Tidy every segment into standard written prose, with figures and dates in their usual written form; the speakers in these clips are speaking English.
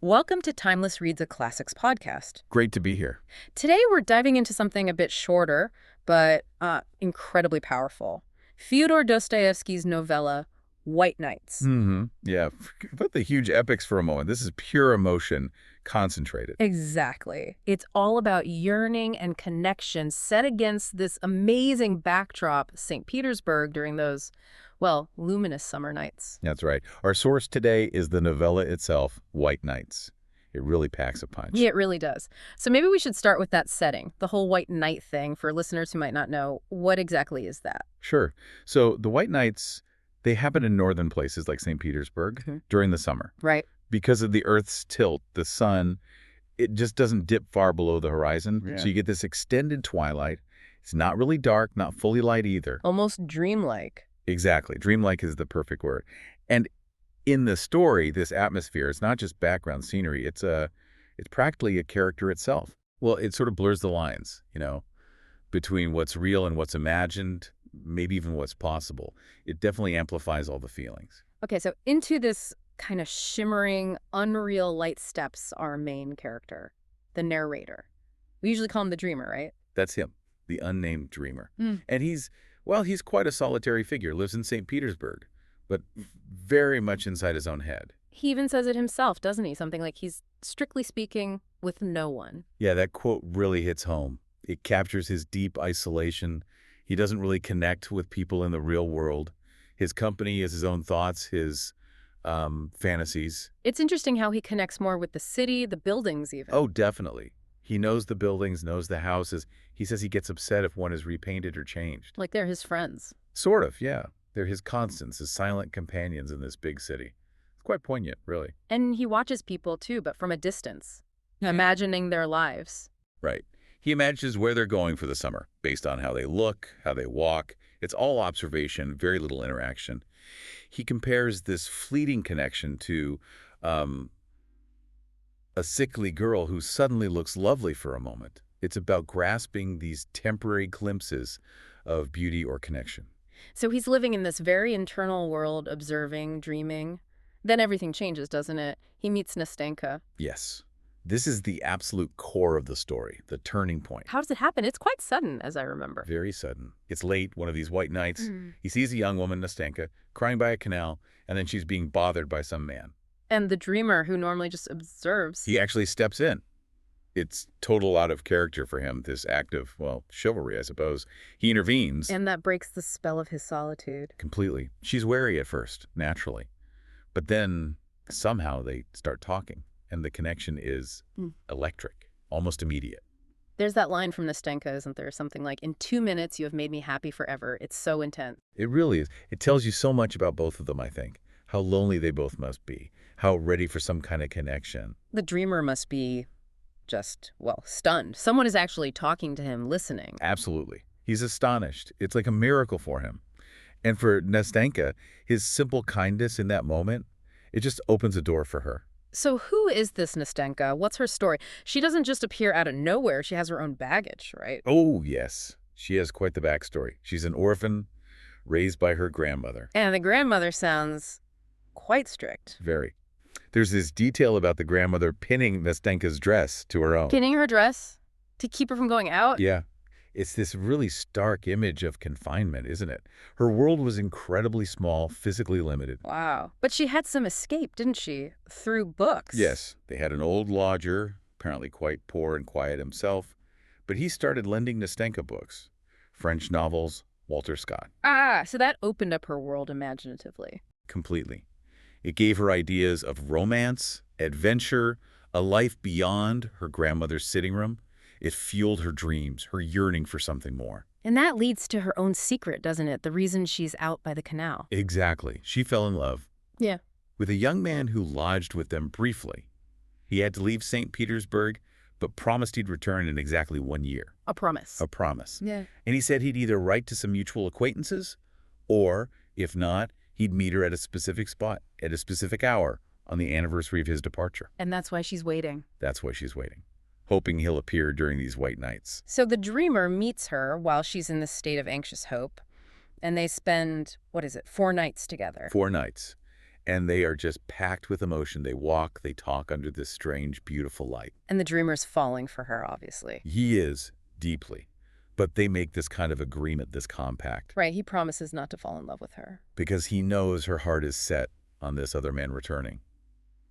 Welcome to Timeless Reads a Classics podcast. Great to be here. Today we're diving into something a bit shorter, but incredibly powerful. Fyodor Dostoevsky's novella, White Nights. Yeah, put the huge epics for a moment. This is pure emotion, concentrated. Exactly. It's all about yearning and connection set against this amazing backdrop, St. Petersburg, during those, well, luminous summer nights. That's right. Our source today is the novella itself, White Nights. It really packs a punch. Yeah, it really does. So maybe we should start with that setting, the whole white night thing. For listeners who might not know, what exactly is that? Sure. So the White Nights, they happen in northern places like St. Petersburg during the summer. Right. Because of the Earth's tilt, the sun, it just doesn't dip far below the horizon. Yeah. So you get this extended twilight. It's not really dark, not fully light either. Almost dreamlike. Exactly. Dreamlike is the perfect word. And in the story, this atmosphere, it's not just background scenery. It's practically a character itself. Well, it sort of blurs the lines, between what's real and what's imagined, maybe even what's possible. It definitely amplifies all the feelings. Okay, so into this kind of shimmering, unreal light steps our main character, the narrator. We usually call him the dreamer, right? That's him, the unnamed dreamer. Mm. And he's quite a solitary figure, lives in St. Petersburg, but very much inside his own head. He even says it himself, doesn't he? Something like he's, strictly speaking, with no one. Yeah, that quote really hits home. It captures his deep isolation. He doesn't really connect with people in the real world. His company is his own thoughts, his fantasies. It's interesting how he connects more with the city, the buildings even. Oh, definitely. He knows the buildings, knows the houses. He says he gets upset if one is repainted or changed. Like they're his friends. Sort of, yeah. They're his constants, his silent companions in this big city. It's quite poignant, really. And he watches people too, but from a distance, imagining their lives. Right. He imagines where they're going for the summer, based on how they look, how they walk. It's all observation, very little interaction. He compares this fleeting connection to a sickly girl who suddenly looks lovely for a moment. It's about grasping these temporary glimpses of beauty or connection. So he's living in this very internal world, observing, dreaming. Then everything changes, doesn't it? He meets Nastenka. Yes. This is the absolute core of the story, the turning point. How does it happen? It's quite sudden, as I remember. Very sudden. It's late, one of these white nights. He sees a young woman, Nastenka, crying by a canal, and then she's being bothered by some man. And the dreamer, who normally just observes. He actually steps in. It's total out of character for him, this act of, chivalry, I suppose. He intervenes. And that breaks the spell of his solitude. Completely. She's wary at first, naturally. But then, somehow, they start talking. And the connection is electric, almost immediate. There's that line from Nastenka, isn't there? Something like, "In 2 minutes, you have made me happy forever." It's so intense. It really is. It tells you so much about both of them, I think. How lonely they both must be. How ready for some kind of connection. The dreamer must be just, stunned. Someone is actually talking to him, listening. Absolutely. He's astonished. It's like a miracle for him. And for Nastenka, his simple kindness in that moment, it just opens a door for her. So who is this Nastenka? What's her story? She doesn't just appear out of nowhere. She has her own baggage, right? Oh, yes. She has quite the backstory. She's an orphan, raised by her grandmother. And the grandmother sounds quite strict. Very. There's this detail about the grandmother pinning Nastenka's dress to her own. Pinning her dress to keep her from going out? Yeah. It's this really stark image of confinement, isn't it? Her world was incredibly small, physically limited. Wow. But she had some escape, didn't she? Through books. Yes. They had an old lodger, apparently quite poor and quiet himself, but he started lending Nastenka books. French novels, Walter Scott. So that opened up her world imaginatively. Completely. It gave her ideas of romance, adventure, a life beyond her grandmother's sitting room. It fueled her dreams, her yearning for something more. And that leads to her own secret, doesn't it? The reason she's out by the canal. Exactly. She fell in love. Yeah. With a young man who lodged with them briefly. He had to leave St. Petersburg, but promised he'd return in exactly 1 year. A promise. A promise. Yeah. And he said he'd either write to some mutual acquaintances, or, if not, he'd meet her at a specific spot, at a specific hour, on the anniversary of his departure. And that's why she's waiting. That's why she's waiting, hoping he'll appear during these white nights. So the dreamer meets her while she's in this state of anxious hope, and they spend, 4 nights together. 4 nights. And they are just packed with emotion. They walk, they talk under this strange, beautiful light. And the dreamer's falling for her, obviously. He is, deeply. But they make this kind of agreement, this compact. Right, he promises not to fall in love with her. Because he knows her heart is set on this other man returning.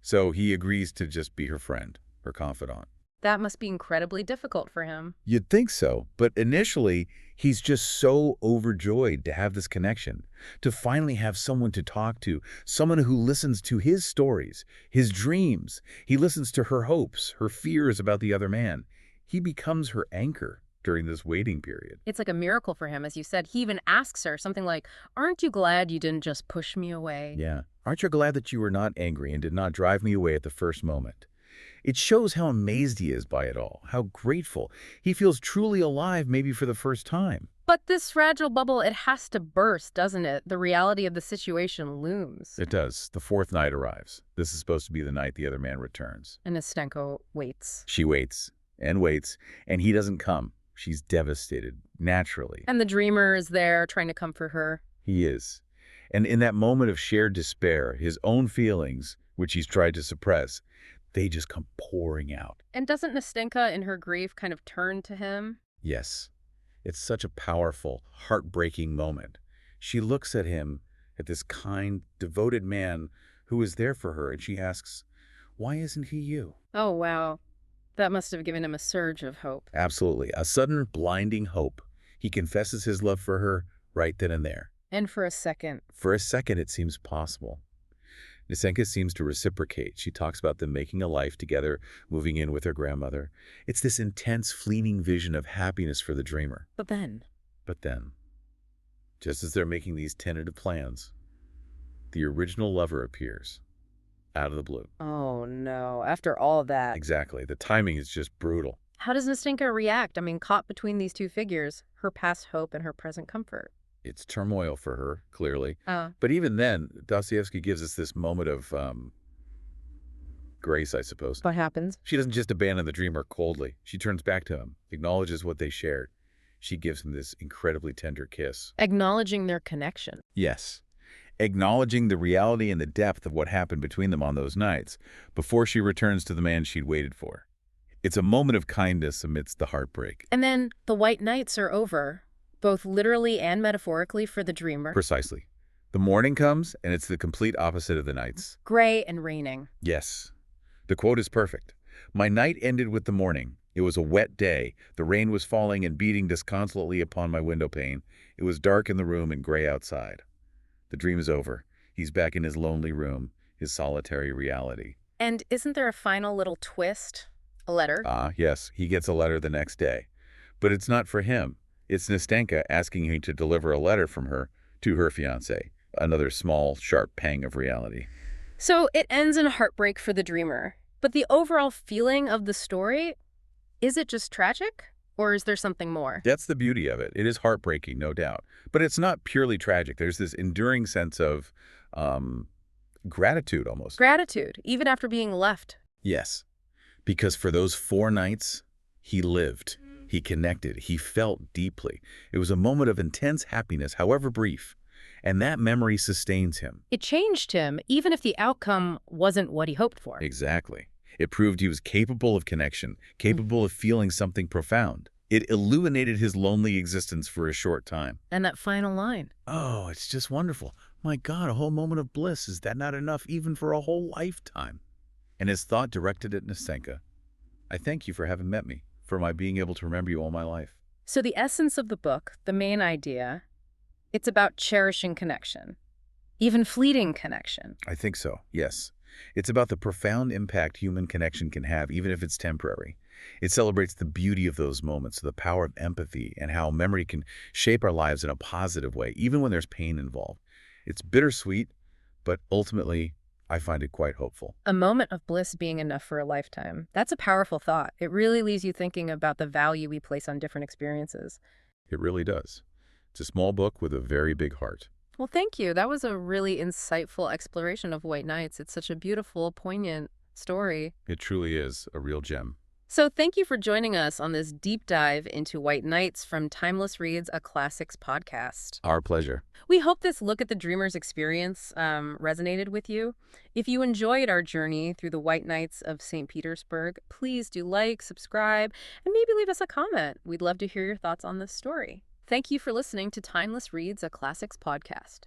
So he agrees to just be her friend, her confidant. That must be incredibly difficult for him. You'd think so, but initially, he's just so overjoyed to have this connection, to finally have someone to talk to, someone who listens to his stories, his dreams. He listens to her hopes, her fears about the other man. He becomes her anchor during this waiting period. It's like a miracle for him, as you said. He even asks her something like, "Aren't you glad you didn't just push me away?" Yeah. Aren't you glad that you were not angry and did not drive me away at the first moment? It shows how amazed he is by it all, how grateful. He feels truly alive maybe for the first time. But this fragile bubble, it has to burst, doesn't it? The reality of the situation looms. It does. The fourth night arrives. This is supposed to be the night the other man returns. And Nastenka waits. She waits, and he doesn't come. She's devastated, naturally. And the dreamer is there trying to comfort her. He is. And in that moment of shared despair, his own feelings, which he's tried to suppress, they just come pouring out. And doesn't Nastenka, in her grief, kind of turn to him? Yes. It's such a powerful, heartbreaking moment. She looks at him, at this kind, devoted man who is there for her, and she asks, "Why isn't he you?" Oh, wow. That must have given him a surge of hope. Absolutely. A sudden, blinding hope. He confesses his love for her right then and there. And for a second. For a second, it seems possible. Nastenka seems to reciprocate. She talks about them making a life together, moving in with her grandmother. It's this intense, fleeting vision of happiness for the dreamer. But then, just as they're making these tentative plans, the original lover appears, out of the blue. oh no, after all that. Exactly. The timing is just brutal. How does Nastenka react? I mean, caught between these two figures, her past hope and her present comfort. It's turmoil for her, clearly. Oh. But even then, Dostoevsky gives us this moment of grace, I suppose. What happens? She doesn't just abandon the dreamer coldly. She turns back to him, acknowledges what they shared. She gives him this incredibly tender kiss. Acknowledging their connection. Yes. Acknowledging the reality and the depth of what happened between them on those nights before she returns to the man she'd waited for. It's a moment of kindness amidst the heartbreak. And then the white nights are over, both literally and metaphorically for the dreamer. Precisely. The morning comes, and it's the complete opposite of the nights. Gray and raining. Yes. The quote is perfect. My night ended with the morning. It was a wet day. The rain was falling and beating disconsolately upon my window pane. It was dark in the room and gray outside. The dream is over. He's back in his lonely room, his solitary reality. And isn't there a final little twist? A letter? Ah, yes, he gets a letter the next day. But it's not for him. It's Nastenka asking him to deliver a letter from her to her fiancé. Another small, sharp pang of reality. So it ends in heartbreak for the dreamer. But the overall feeling of the story, is it just tragic? Or is there something more? That's the beauty of it. It is heartbreaking, no doubt. But it's not purely tragic. There's this enduring sense of gratitude almost. Gratitude, even after being left. Yes. Because for those 4 nights, he lived. He connected. He felt deeply. It was a moment of intense happiness, however brief. And that memory sustains him. It changed him, even if the outcome wasn't what he hoped for. Exactly. It proved he was capable of connection, capable of feeling something profound. It illuminated his lonely existence for a short time. And that final line. Oh, it's just wonderful. My God, a whole moment of bliss. Is that not enough even for a whole lifetime? And his thought directed at Nastenka. I thank you for having met me, for my being able to remember you all my life. So the essence of the book, the main idea, it's about cherishing connection, even fleeting connection. I think so, yes. It's about the profound impact human connection can have, even if it's temporary. It celebrates the beauty of those moments, the power of empathy, and how memory can shape our lives in a positive way, even when there's pain involved. It's bittersweet, but ultimately, I find it quite hopeful. A moment of bliss being enough for a lifetime. That's a powerful thought. It really leaves you thinking about the value we place on different experiences. It really does. It's a small book with a very big heart. Well, thank you. That was a really insightful exploration of White Nights. It's such a beautiful, poignant story. It truly is a real gem. So thank you for joining us on this deep dive into White Nights from Timeless Reads, a Classics podcast. Our pleasure. We hope this look at the dreamer's experience resonated with you. If you enjoyed our journey through the White Nights of St. Petersburg, please do like, subscribe, and maybe leave us a comment. We'd love to hear your thoughts on this story. Thank you for listening to Timeless Reads, a Classics podcast.